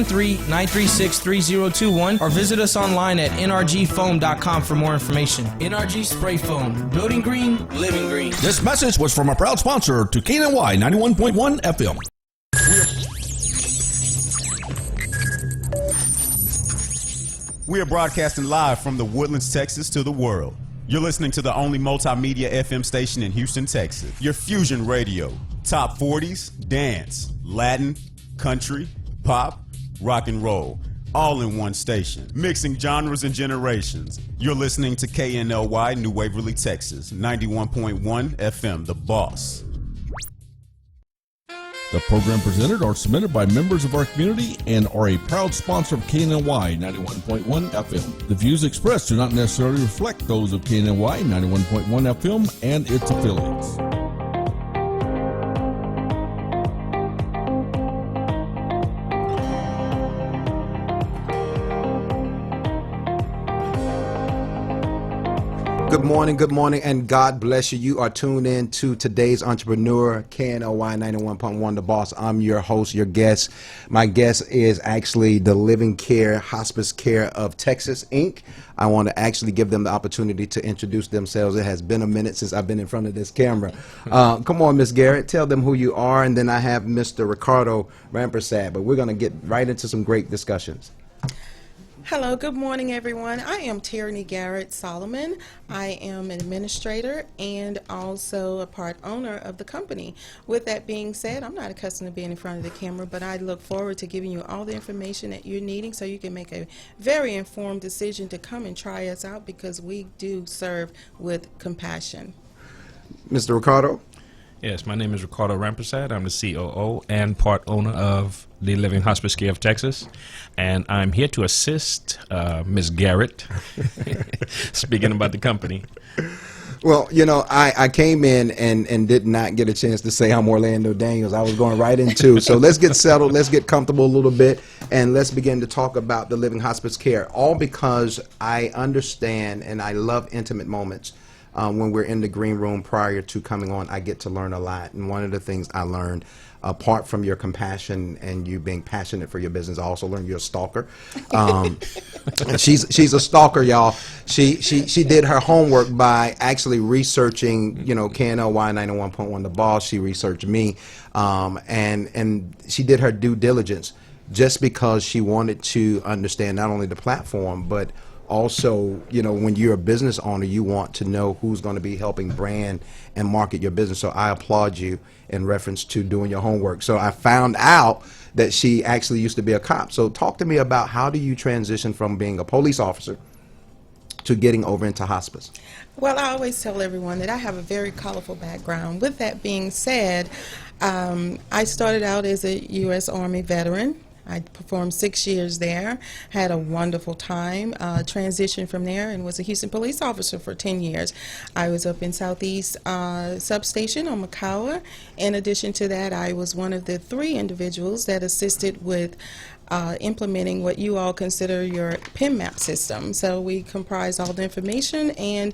613-936-3021 or visit us online at nrgfoam.com for more information. NRG Spray Foam. Building green, living green. This message was from a proud sponsor to KNLY 91.1 FM. We are broadcasting live from the Woodlands, Texas to the world. You're listening to the only multimedia FM station in Houston, Texas. Your Fusion Radio. Top 40s, dance, Latin, country, pop, rock and roll. All in one station. Mixing genres and generations. You're listening to KNLY New Waverly, Texas. 91.1 FM, The Boss. The program presented or submitted by members of our community and are a proud sponsor of KNLY 91.1 FM. The views expressed do not necessarily reflect those of KNLY 91.1 FM and its affiliates. Good morning, and God bless you. You are tuned in to today's Entrepreneur, KNLY 91.1, The Boss. I'm your host, your guest. My guest is actually the Living Care Hospice Care of Texas, Inc. I want to actually give them the opportunity to introduce themselves. It has been a minute since I've been in front of this camera. Come on, Miss Garrett, tell them who you are, and then I have Mr. Ricardo Rampersad, but we're going to get right into some great discussions. Hello, good morning, everyone. I am Tierney Garrett Solomon. I am an administrator and also a part owner of the company. With that being said, I'm not accustomed to being in front of the camera, but I look forward to giving you all the information that you're needing so you can make a very informed decision to come and try us out, because we do serve with compassion. Mr. Ricardo? Yes, my name is Ricardo Rampersad. I'm the COO and part owner of the Living Hospice Care of Texas, and I'm here to assist Ms. Garrett, speaking about the company. Well, you know, I came in and did not get a chance to say I'm Orlando Daniels. I was going right into, so let's get settled, let's get comfortable a little bit, and let's begin to talk about the Living Hospice Care, all because I understand and I love intimate moments. When we're in the green room prior to coming on, I get to learn a lot. And one of the things I learned, apart from your compassion and you being passionate for your business, I also learned you're a stalker. And she's a stalker, y'all. She did her homework by actually researching, you know, KNLY 91.1 The Boss. She researched me, and she did her due diligence just because she wanted to understand not only the platform, but also, you know, when you're a business owner, you want to know who's going to be helping brand and market your business. So I applaud you in reference to doing your homework. So I found out that she actually used to be a cop. So talk to me about, how do you transition from being a police officer to getting over into hospice? Well, I always tell everyone that I have a very colorful background. With that being said, I started out as a U.S. Army veteran. I performed 6 years there, had a wonderful time, transitioned from there and was a Houston police officer for 10 years. I was up in Southeast Substation on Macawa. In addition to that, I was one of the 3 individuals that assisted with implementing what you all consider your PIM map system. So we comprised all the information, and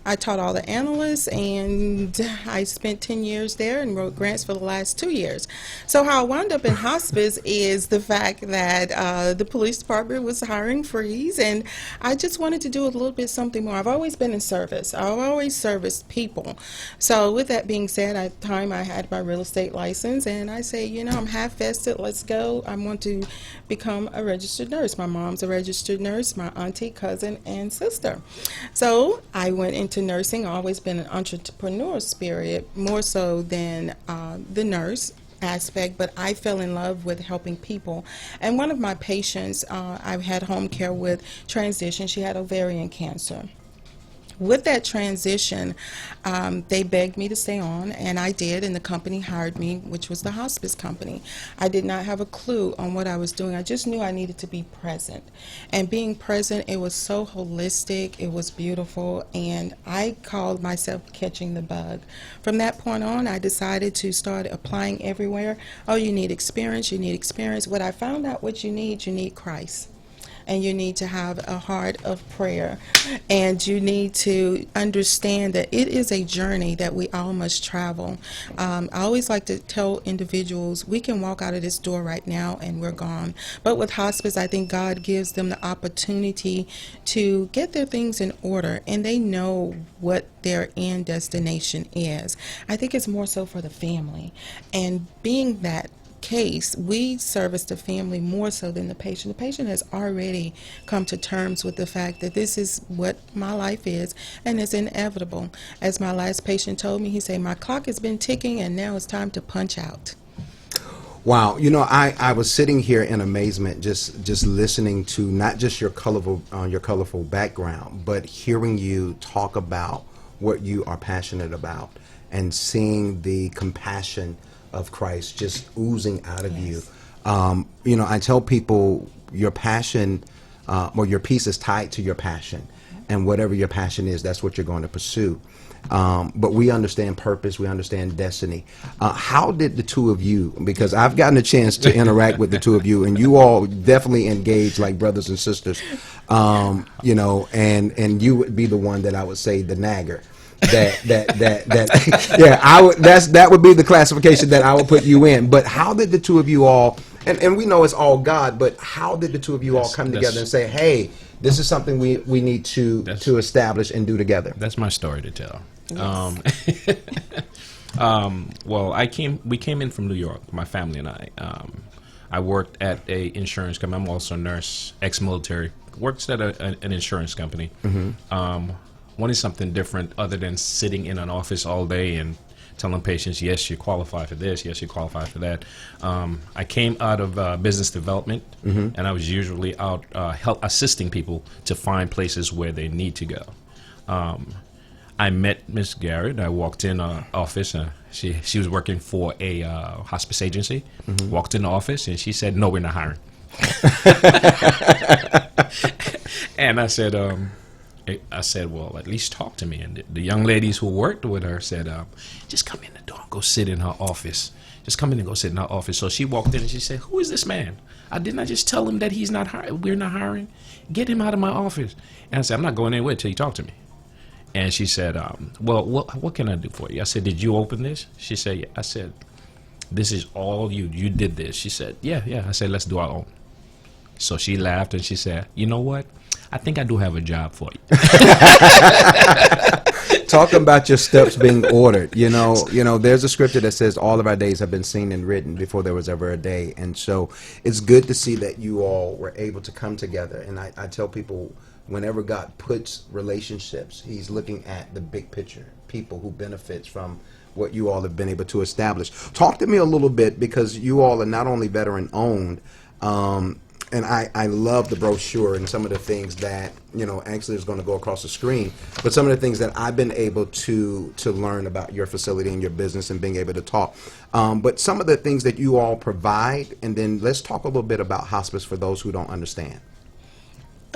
I taught all the analysts, and I spent 10 years there and wrote grants for the last 2 years. So how I wound up in hospice is the fact that the police department was hiring freeze, and I just wanted to do a little bit something more. I've always been in service. I've always serviced people. So with that being said, at the time I had my real estate license, and I say, you know, I'm half vested, let's go. I want to become a registered nurse. My mom's a registered nurse, my auntie, cousin, and sister. So I went into nursing. I've always been an entrepreneur spirit, more so than the nurse aspect, but I fell in love with helping people. And one of my patients I've had home care with transition. She had ovarian cancer. With that transition, they begged me to stay on, and I did, and the company hired me, which was the hospice company. I did not have a clue on what I was doing. I just knew I needed to be present. And being present, it was so holistic, it was beautiful, and I called myself catching the bug. From that point on, I decided to start applying everywhere. Oh, you need experience, you need experience. What I found out what you need Christ. and you need to have a heart of prayer, and you need to understand that it is a journey that we all must travel. I always like to tell individuals, we can walk out of this door right now and we're gone. But with hospice, I think God gives them the opportunity to get their things in order, and they know what their end destination is. I think it's more so for the family. And being that case, we service the family more so than the patient. The patient has already come to terms with the fact that this is what my life is, and it's inevitable. As my last patient told me, he said, my clock has been ticking and now it's time to punch out. Wow, you know, I was sitting here in amazement, just listening to not just your colorful background, but hearing you talk about what you are passionate about and seeing the compassion of Christ just oozing out of you. You know, I tell people your passion, or your peace is tied to your passion, and whatever your passion is, that's what you're going to pursue. But we understand purpose, we understand destiny. How did the two of you, because I've gotten a chance to interact with the two of you, and you all definitely engage like brothers and sisters, you know, and you would be the one that I would say the nagger. Yeah, that would be the classification that I would put you in. But how did the two of you all, and we know it's all God, but how did the two of you all come together and say, hey, this is something we need to establish and do together? That's my story to tell. Yes. Well, we came in from New York, my family and I. I worked at a insurance company. I'm also a nurse, ex-military. Works at an insurance company. Mm-hmm. Wanted something different other than sitting in an office all day and telling patients, yes, you qualify for this, yes, you qualify for that. I came out of business development, mm-hmm. and I was usually out assisting people to find places where they need to go. I met Miss Garrett. I walked in her office. She was working for a hospice agency. Mm-hmm. Walked in the office, and she said, no, we're not hiring. And I said, well, at least talk to me. And the young ladies who worked with her said, just come in the door and go sit in her office. Just come in and go sit in her office. So she walked in and she said, who is this man? Didn't I just tell him that he's not hiring? We're not hiring? Get him out of my office. And I said, I'm not going anywhere until you talk to me. And she said, well, what can I do for you? I said, did you open this? She said, yeah. I said, this is all you. You did this. She said, yeah. I said, let's do our own. So she laughed and she said, you know what? I think I do have a job for you. Talking about your steps being ordered, you know, there's a scripture that says all of our days have been seen and written before there was ever a day. And so it's good to see that you all were able to come together. And I tell people, whenever God puts relationships, he's looking at the big picture, people who benefits from what you all have been able to establish. Talk to me a little bit, because you all are not only veteran owned, and I love the brochure and some of the things that, you know, actually is going to go across the screen, but some of the things that I've been able to learn about your facility and your business and being able to talk. But some of the things that you all provide, and then let's talk a little bit about hospice for those who don't understand.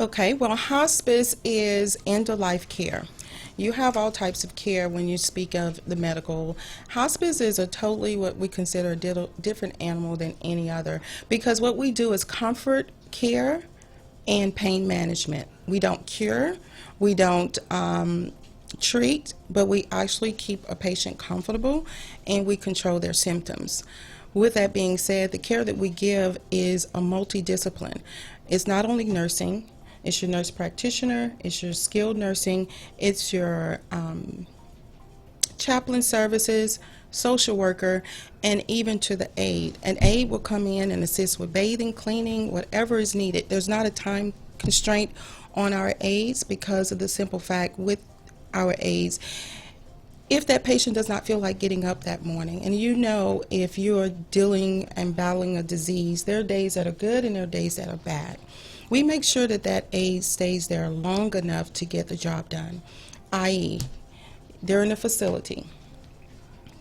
Okay, well, hospice is end-of-life care. You have all types of care when you speak of the medical. Hospice is a totally what we consider a different animal than any other, because what we do is comfort care and pain management. We don't cure, we don't treat, but we actually keep a patient comfortable and we control their symptoms. With that being said, the care that we give is a multidiscipline. It's not only nursing. It's your nurse practitioner, it's your skilled nursing, it's your chaplain services, social worker, and even to the aide. An aide will come in and assist with bathing, cleaning, whatever is needed. There's not a time constraint on our aides, because of the simple fact with our aides, if that patient does not feel like getting up that morning, and you know, if you're dealing and battling a disease, there are days that are good and there are days that are bad. We make sure that that aide stays there long enough to get the job done, i.e., they're in a facility.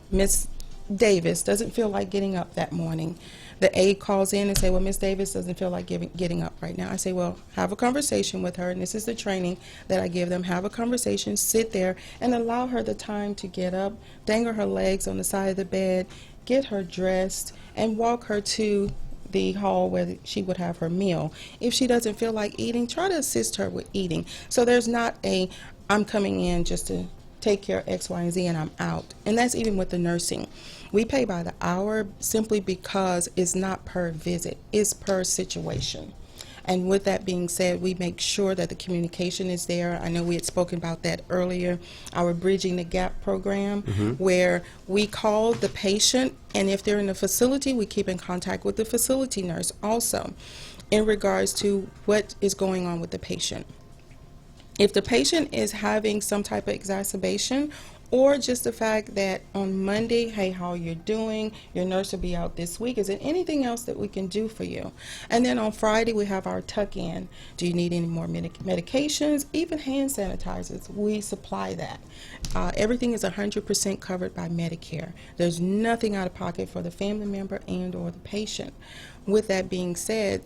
Miss Davis doesn't feel like getting up that morning. The aide calls in and say, well, Miss Davis doesn't feel like getting up right now. I say, well, have a conversation with her, and this is the training that I give them. Have a conversation, sit there, and allow her the time to get up, dangle her legs on the side of the bed, get her dressed, and walk her to the hall where she would have her meal. If she doesn't feel like eating, try to assist her with eating. So there's not a, I'm coming in just to take care of X, Y, and Z and I'm out. And that's even with the nursing. We pay by the hour simply because it's not per visit, it's per situation. And with that being said, we make sure that the communication is there. I know we had spoken about that earlier, our Bridging the Gap program, where we call the patient, and if they're in the facility, we keep in contact with the facility nurse also in regards to what is going on with the patient. If the patient is having some type of exacerbation, or just the fact that on Monday, hey, how you're doing, your nurse will be out this week, is there anything else that we can do for you? And then on Friday, we have our tuck-in. Do you need any more medications? Even hand sanitizers, we supply that. Everything is 100% covered by Medicare. There's nothing out of pocket for the family member and or the patient. With that being said,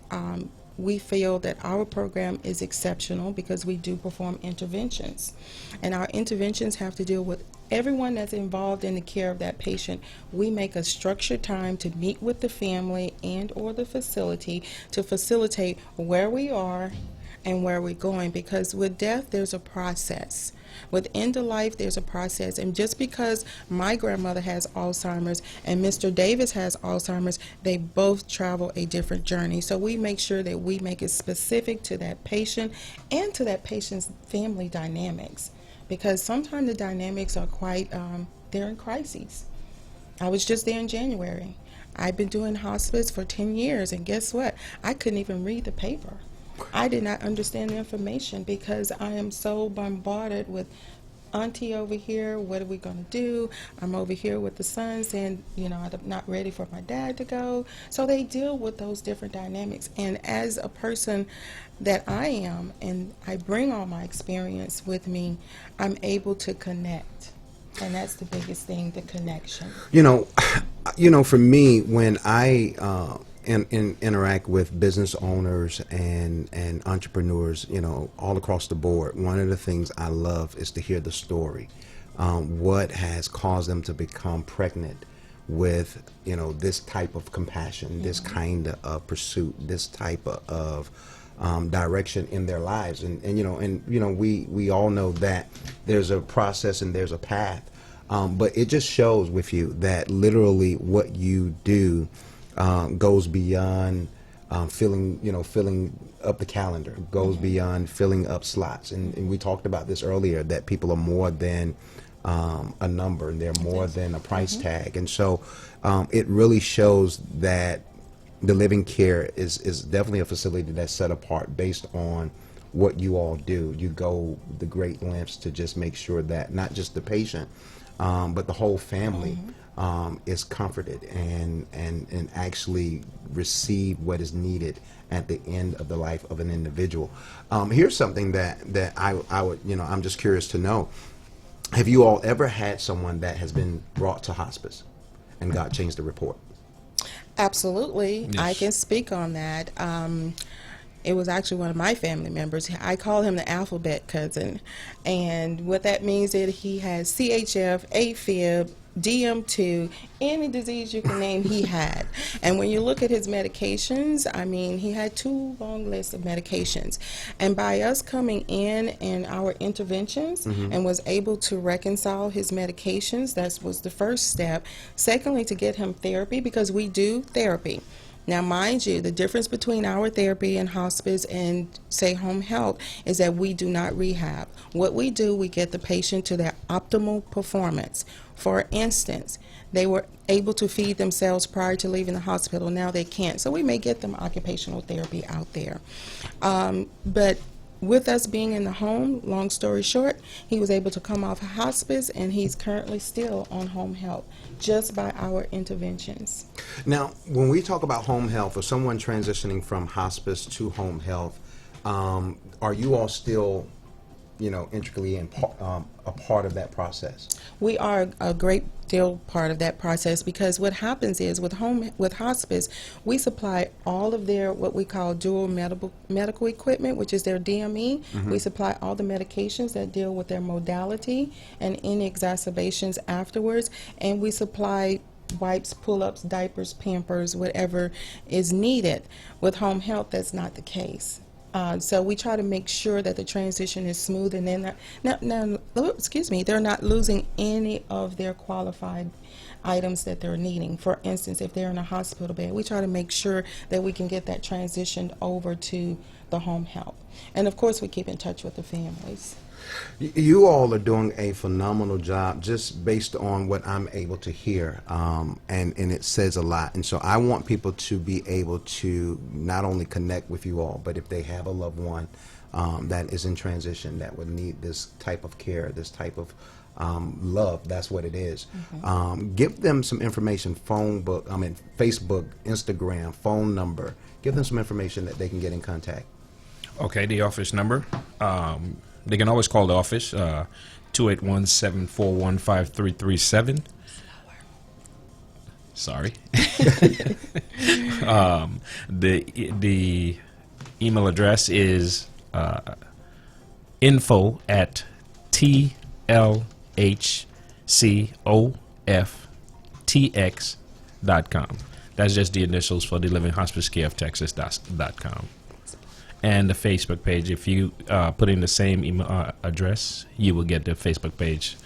we feel that our program is exceptional because we do perform interventions. And our interventions have to deal with everyone that's involved in the care of that patient. We make a structured time to meet with the family and or the facility to facilitate where we are and where we're going, because with death, there's a process. With end of life, there's a process. And just because my grandmother has Alzheimer's and Mr. Davis has Alzheimer's, they both travel a different journey. So we make sure that we make it specific to that patient and to that patient's family dynamics, because sometimes the dynamics are quite, they're in crises. I was just there in January. I've been doing hospice for 10 years, and guess what? I couldn't even read the paper. I did not understand the information because I am so bombarded with auntie over here, what are we going to do? I'm over here with the son saying, you know, I'm not ready for my dad to go. So they deal with those different dynamics. And as a person that I am, and I bring all my experience with me, I'm able to connect. And that's the biggest thing, the connection. You know, for me, when I interact with business owners and entrepreneurs, you know, all across the board, one of the things I love is to hear the story. What has caused them to become pregnant with, you know, this type of compassion, this kind of pursuit, this type of direction in their lives. And we all know that there's a process and there's a path. But it just shows with you that literally what you do goes beyond filling up the calendar, goes beyond filling up slots. And we talked about this earlier, that people are more than a number, and they're more than a price tag. And so it really shows that the Living Care is definitely a facility that's set apart based on what you all do. You go the great lengths to just make sure that not just the patient, but the whole family is comforted and actually receive what is needed at the end of the life of an individual. Here's something that I would, I'm just curious to know. Have you all ever had someone that has been brought to hospice and God changed the report? Absolutely. Yes. I can speak on that. It was actually one of my family members. I call him the alphabet cousin. And what that means is he has CHF, AFib, DM2, any disease you can name he had. And when you look at his medications, I mean, he had 2 long lists of medications. And by us coming in and our interventions and was able to reconcile his medications, that was the first step. Secondly, to get him therapy, because we do therapy. Now, mind you, the difference between our therapy and hospice and, say, home health is that we do not rehab. What we do, we get the patient to their optimal performance. For instance, they were able to feed themselves prior to leaving the hospital. Now they can't. So we may get them occupational therapy out there. But with us being in the home, long story short, he was able to come off hospice, and he's currently still on home health just by our interventions. Now, when we talk about home health or someone transitioning from hospice to home health, are you all still, intricately a part of that process? We are a great deal part of that process, because what happens is with hospice, we supply all of their what we call dual medical equipment, which is their DME. We supply all the medications that deal with their modality and any exacerbations afterwards, and we supply wipes, pull-ups, diapers, Pampers, whatever is needed. With home health, that's not the case. So we try to make sure that the transition is smooth, and then they're not losing any of their qualified items that they're needing. For instance, if they're in a hospital bed, we try to make sure that we can get that transitioned over to the home health. And of course, we keep in touch with the families. You all are doing a phenomenal job just based on what I'm able to hear, and it says a lot. And so I want people to be able to not only connect with you all, but if they have a loved one that is in transition that would need this type of care, this type of love, that's what it is. Give them some information, Facebook, Instagram, phone number. Give them some information that they can get in contact. Okay, the office number. They can always call the office, 281-741-5337. Sorry. The email address is info@tlhcoftx.com. That's just the initials for the Living Hospice Care of Texas.com. And the Facebook page, if you put in the same email address, you will get the Facebook page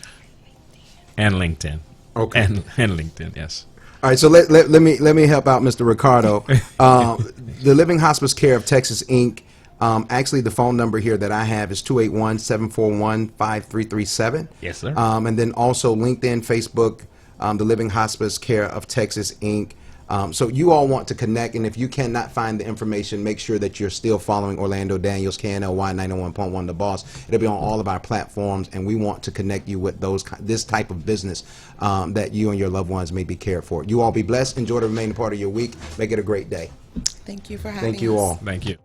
and LinkedIn. Okay. And LinkedIn, yes. All right, so let me help out Mr. Ricardo. The Living Hospice Care of Texas, Inc., actually the phone number here that I have is 281-741-5337. Yes, sir. And then also LinkedIn, Facebook, the Living Hospice Care of Texas, Inc. So you all want to connect, and if you cannot find the information, make sure that you're still following Orlando Daniels, KNLY 91.1, The Boss. It'll be on all of our platforms, and we want to connect you with this type of business that you and your loved ones may be cared for. You all be blessed. Enjoy the remaining part of your week. Make it a great day. Thank you for having us. Thank you all. Thank you.